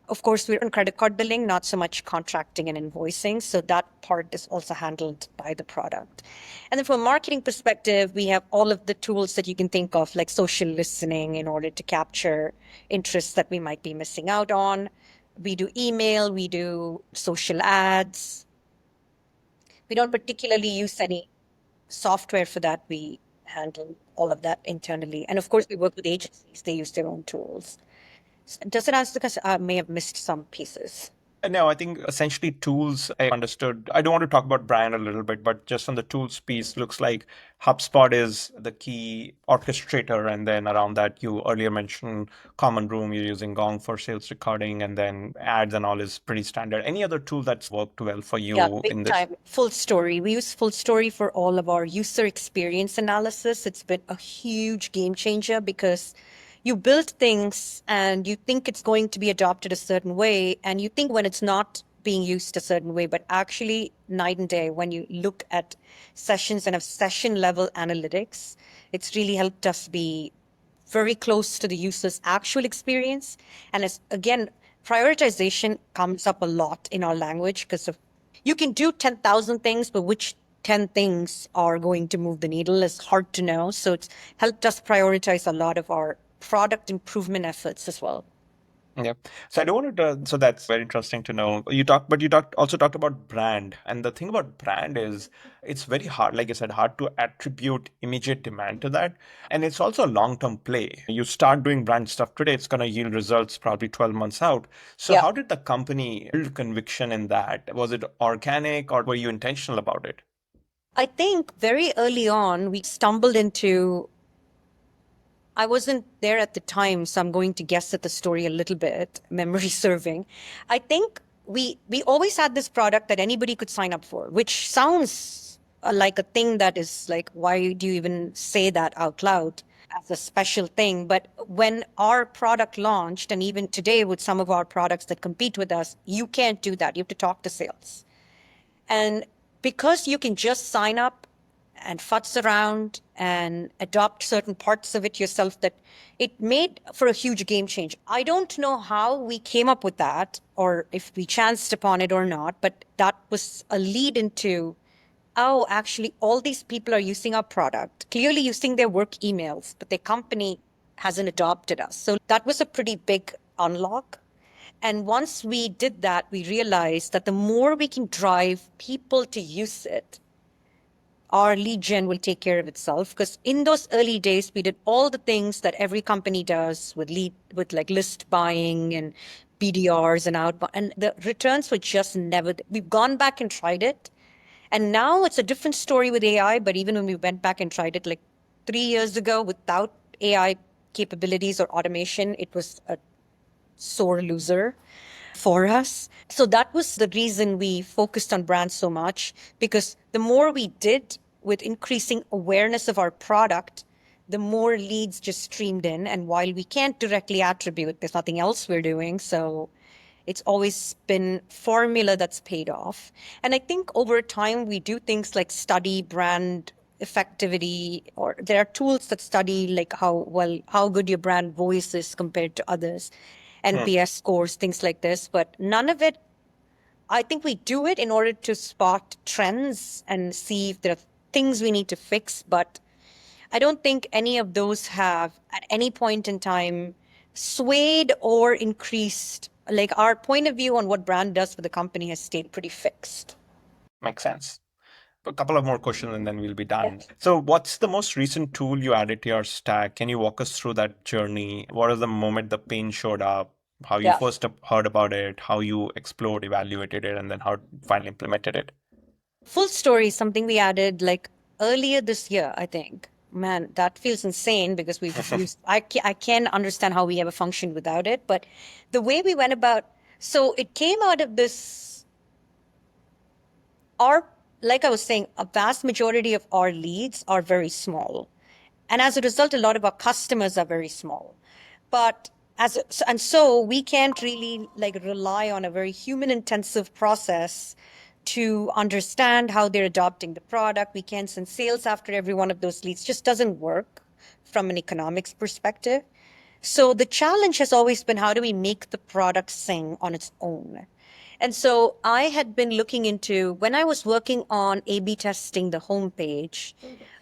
S1: of course, we're on credit card billing, not so much contracting and invoicing. So that part is also handled by the product. And then from a marketing perspective, we have all of the tools that you can think of, like social listening in order to capture interests that we might be missing out on. We do email, we do social ads. We don't particularly use any software for that. We handle all of that internally. And of course, we work with agencies. They use their own tools. Does it answer the question? I may have missed some pieces.
S2: No, I think essentially tools I understood. I don't want to talk about brand a little bit, but just on the tools piece, looks like HubSpot is the key orchestrator. And then around that, you earlier mentioned Common Room, you're using Gong for sales recording, and then ads and all is pretty standard. Any other tool that's worked well for
S1: Yeah,
S2: you
S1: big
S2: in this?
S1: time. Full Story. We use Full Story for all of our user experience analysis. It's been a huge game changer because you build things and you think it's going to be adopted a certain way, and you think when it's not being used a certain way, but actually night and day when you look at sessions and have session level analytics, it's really helped us be very close to the user's actual experience. And as again, prioritization comes up a lot in our language because of you can do 10,000 things, but which 10 things are going to move the needle is hard to know. So it's helped us prioritize a lot of our product improvement efforts as well.
S2: Yeah. So I don't want to, so that's very interesting to know. But you also talked about brand. And the thing about brand is it's very hard, like I said, hard to attribute immediate demand to that. And it's also a long-term play. You start doing brand stuff today, it's going to yield results probably 12 months out. So
S1: Yeah.
S2: how did the company build conviction in that? Was it organic or were you intentional about it?
S1: I think very early on, we stumbled into I wasn't there at the time, so I'm going to guess at the story a little bit, memory serving. I think we always had this product that anybody could sign up for, which sounds like a thing that is like, why do you even say that out loud as a special thing? But when our product launched, and even today with some of our products that compete with us, you can't do that. You have to talk to sales. And because you can just sign up and futz around and adopt certain parts of it yourself, that it made for a huge game change. I don't know how we came up with that or if we chanced upon it or not, but that was a lead into, oh, actually, all these people are using our product, clearly using their work emails, but their company hasn't adopted us. So that was a pretty big unlock. And once we did that, we realized that the more we can drive people to use it, our lead gen will take care of itself. Because in those early days, we did all the things that every company does with like list buying and BDRs and outbound, and the returns were just never. We've gone back and tried it, and now it's a different story with AI. But even when we went back and tried it like 3 years ago without AI capabilities or automation, it was a sore loser for us. So that was the reason we focused on brands so much, because the more we did with increasing awareness of our product, the more leads just streamed in. And while we can't directly attribute, there's nothing else we're doing. So it's always been formula that's paid off. And I think over time, we do things like study brand effectivity, or there are tools that study like how good your brand voice is compared to others, NPS scores, things like this. But none of it, I think we do it in order to spot trends and see if there are things we need to fix. But I don't think any of those have at any point in time swayed or increased. Like our point of view on what brand does for the company has stayed pretty fixed.
S2: Makes sense. A couple of more questions and then we'll be
S1: Yeah.
S2: done. So, what's the most recent tool you added to your stack? Can you walk us through that journey? What is the moment the pain showed up? How you
S1: Yeah.
S2: first heard about it? How you explored, evaluated it, and then how finally implemented it?
S1: Full story is something we added like earlier this year, I think. Man, that feels insane because we've used, I can't understand how we ever functioned without it. But the way we went about, so it came out of this, like I was saying, a vast majority of our leads are very small. And as a result, a lot of our customers are very small. But so we can't really like rely on a very human intensive process to understand how they're adopting the product. We can't send sales after every one of those leads. Just doesn't work from an economics perspective. So the challenge has always been, how do we make the product sing on its own? And so I had been looking into, when I was working on A/B testing the homepage,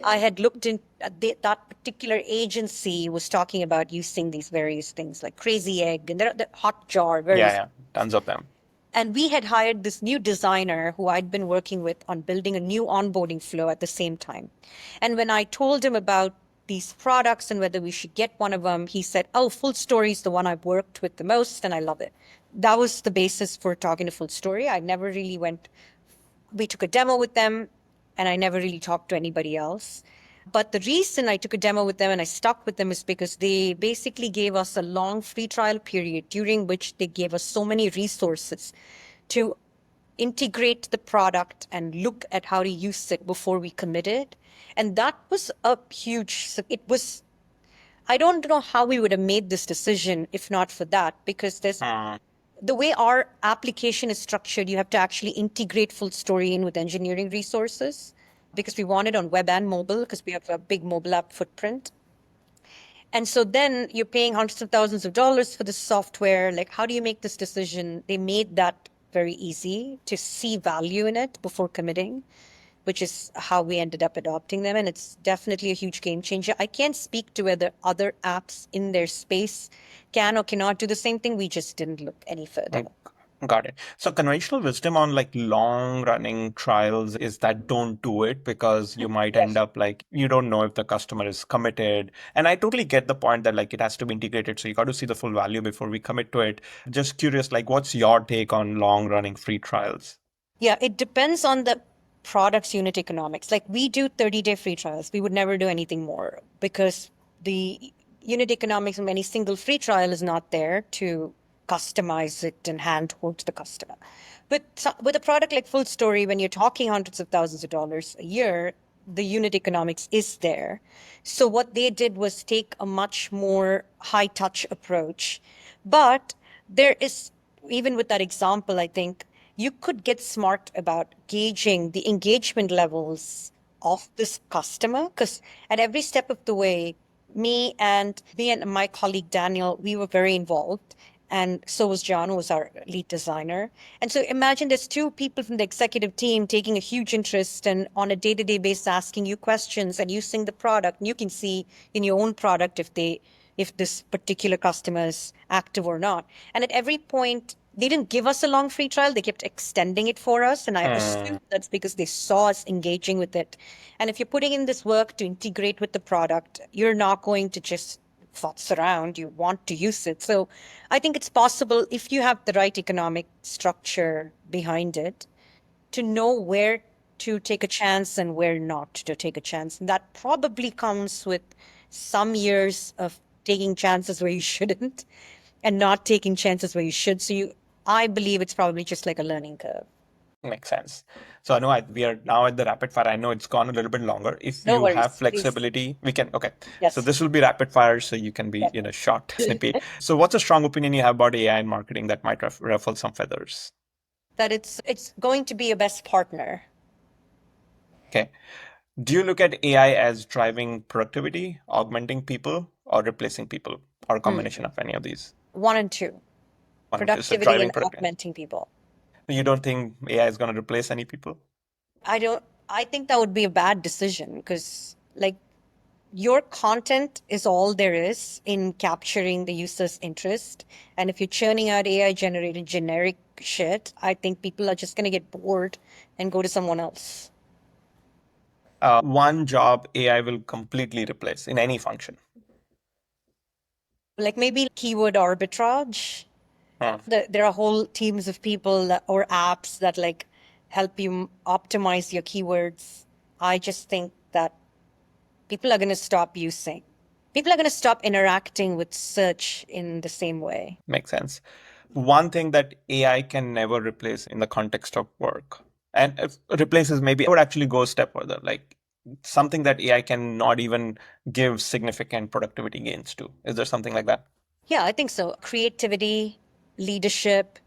S1: I had looked in that particular agency was talking about using these various things like Crazy Egg and the Hotjar,
S2: Yeah,
S1: various.
S2: yeah, tons of them.
S1: And we had hired this new designer who I'd been working with on building a new onboarding flow at the same time. And when I told him about these products and whether we should get one of them, he said, "Oh, Full Story is the one I've worked with the most and I love it." That was the basis for talking to Full Story. I never really we took a demo with them and I never really talked to anybody else. But the reason I took a demo with them and I stuck with them is because they basically gave us a long free trial period during which they gave us so many resources to integrate the product and look at how to use it before we committed. And that was a huge, it was, I don't know how we would have made this decision if not for that, because the way our application is structured, you have to actually integrate Full Story in with engineering resources because we want it on web and mobile because we have a big mobile app footprint. And so then you're paying hundreds of thousands of dollars for the software. Like, how do you make this decision? They made that very easy to see value in it before committing, which is how we ended up adopting them. And it's definitely a huge game changer. I can't speak to whether other apps in their space can or cannot do the same thing. We just didn't look any further.
S2: Got it. So conventional wisdom on like long running trials is that don't do it because you might end up like you don't know if the customer is committed. And I totally get the point that like it has to be integrated. So you got to see the full value before we commit to it. Just curious, like what's your take on long running free trials?
S1: Yeah, it depends on the product's unit economics. Like we do 30-day free trials. We would never do anything more because the unit economics of any single free trial is not there to customize it and hand hold to the customer. But with a product like Full Story, when you're talking hundreds of thousands of dollars a year, the unit economics is there. So what they did was take a much more high touch approach. But there is, even with that example, I think you could get smart about gauging the engagement levels of this customer because at every step of the way, me and my colleague Daniel, we were very involved. And so was John, who was our lead designer. And so imagine there's two people from the executive team taking a huge interest and on a day-to-day basis asking you questions and using the product. And you can see in your own product if this particular customer is active or not. And at every point, they didn't give us a long free trial. They kept extending it for us. And I assume that's because they saw us engaging with it. And if you're putting in this work to integrate with the product, you're not going to just thoughts around, you want to use it. So I think it's possible if you have the right economic structure behind it to know where to take a chance and where not to take a chance. And that probably comes with some years of taking chances where you shouldn't and not taking chances where you should. I believe it's probably just like a learning curve.
S2: Makes sense. So I know we are now at the rapid fire. I know it's gone a little bit longer. If
S1: No
S2: you have
S1: worries, please.
S2: flexibility, we can. Okay. So
S1: Yes.
S2: this will be rapid fire, so you can be short, snippy. So what's a strong opinion you have about AI in marketing that might ruffle some feathers?
S1: That it's going to be a best partner.
S2: Okay. Do you look at AI as driving productivity, augmenting people, or replacing people, or a combination of any of these?
S1: 1 and 2,
S2: One of these. So
S1: productivity
S2: driving
S1: and
S2: productivity.
S1: augmenting people.
S2: You don't think AI is going to replace any people?
S1: I think that would be a bad decision because like your content is all there is in capturing the user's interest. And if you're churning out AI generated generic shit, I think people are just going to get bored and go to someone else.
S2: One job AI will completely replace in any function.
S1: Like maybe keyword arbitrage.
S2: Huh.
S1: There are whole teams of people or apps that like help you optimize your keywords. I just think that people are going to stop using. People are going to stop interacting with search in the same way.
S2: Makes sense. One thing that AI can never replace in the context of work, and if replaces, maybe I would actually go a step further, like something that AI can not even give significant productivity gains to. Is there something like that?
S1: Yeah, I think so. Creativity, leadership,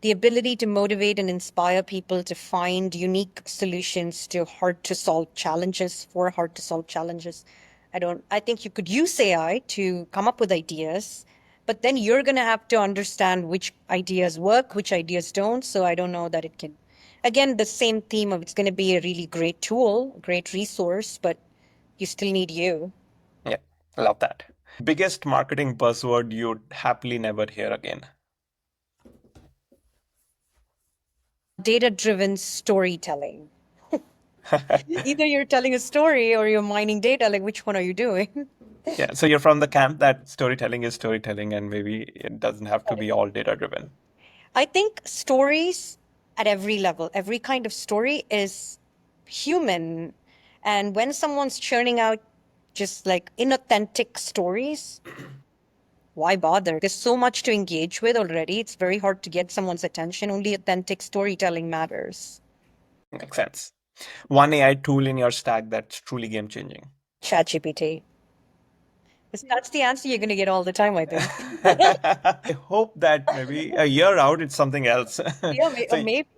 S1: the ability to motivate and inspire people to find unique solutions to hard to solve challenges for hard to solve challenges. I think you could use AI to come up with ideas, but then you're going to have to understand which ideas work, which ideas don't. So I don't know that it can. Again, the same theme of it's going to be a really great tool, great resource, but you still need you.
S2: Yeah, love that. Biggest marketing buzzword you'd happily never hear again.
S1: Data driven storytelling. Either you're telling a story or you're mining data. Like, which one are you doing?
S2: Yeah, so you're from the camp that storytelling is storytelling, and maybe it doesn't have to be all data driven.
S1: I think stories at every level, every kind of story is human. And when someone's churning out just like inauthentic stories, why bother? There's so much to engage with already. It's very hard to get someone's attention. Only authentic storytelling matters.
S2: Makes sense. One AI tool in your stack that's truly game changing.
S1: ChatGPT. That's the answer you're going to get all the time, I think.
S2: I hope that maybe a year out it's something else.
S1: Yeah,
S2: So
S1: maybe.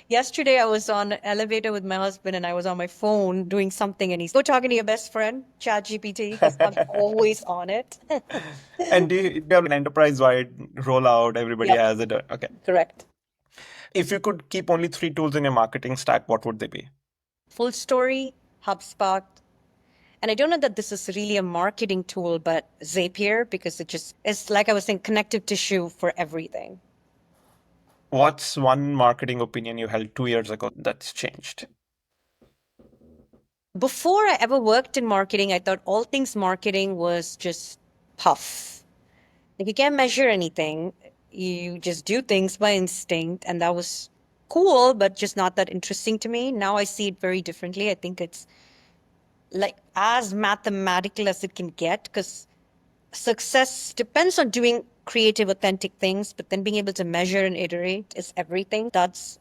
S1: Yesterday I was on an elevator with my husband and I was on my phone doing something and he's go talking to your best friend, ChatGPT, because I'm always on it.
S2: and do you have an enterprise-wide rollout? Everybody
S1: Yep,
S2: has it. Okay.
S1: correct.
S2: If you could keep only three tools in your marketing stack, what would they be?
S1: Full story, HubSpot. And I don't know that this is really a marketing tool, but Zapier, because it's like I was saying, connective tissue for everything.
S2: What's one marketing opinion you held 2 years ago that's changed?
S1: Before I ever worked in marketing, I thought all things marketing was just puff. Like you can't measure anything. You just do things by instinct. And that was cool, but just not that interesting to me. Now I see it very differently. I think it's like as mathematical as it can get because success depends on doing creative, authentic things, but then being able to measure and iterate is everything. That's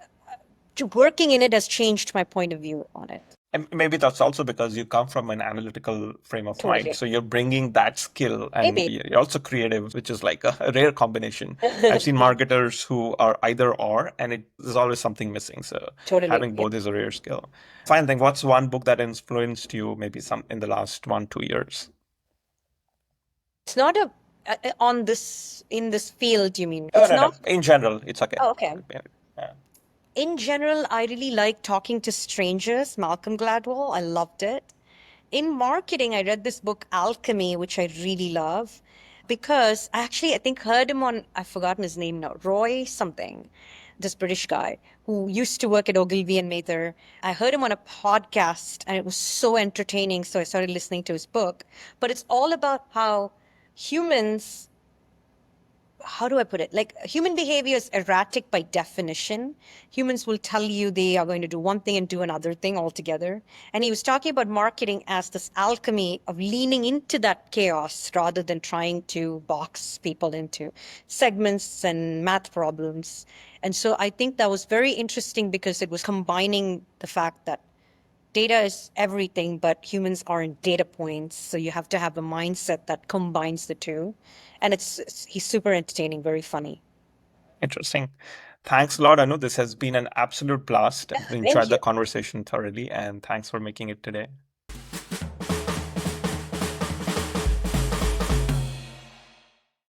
S1: working in it has changed my point of view on it.
S2: And maybe that's also because you come from an analytical frame of mind.
S1: Totally.
S2: So you're bringing that skill and
S1: Maybe.
S2: you're also creative, which is like a rare combination. I've seen marketers who are either or, and there's always something missing. So
S1: Totally.
S2: having
S1: Yeah.
S2: both is a rare skill. Final thing, what's one book that influenced you maybe some in the last 1, 2 years?
S1: It's not on this in this field, you mean?
S2: No,
S1: It's
S2: no, no.
S1: not.
S2: In general, it's okay.
S1: Oh, okay.
S2: Yeah.
S1: In general, I really like talking to strangers. Malcolm Gladwell, I loved it. In marketing, I read this book, Alchemy, which I really love because I think heard him on, I've forgotten his name now, Roy something, this British guy who used to work at Ogilvy and Mather. I heard him on a podcast and it was so entertaining. So I started listening to his book. But it's all about how humans how do I put it? Like human behavior is erratic by definition. Humans will tell you they are going to do one thing and do another thing altogether. And he was talking about marketing as this alchemy of leaning into that chaos rather than trying to box people into segments and math problems. And so I think that was very interesting because it was combining the fact that data is everything, but humans aren't data points. So you have to have a mindset that combines the two. And he's super entertaining, very funny.
S2: Interesting. Thanks a lot, Anu. This has been an absolute blast.
S1: Yeah, thank
S2: Enjoyed the
S1: you.
S2: conversation thoroughly, and thanks for making it today.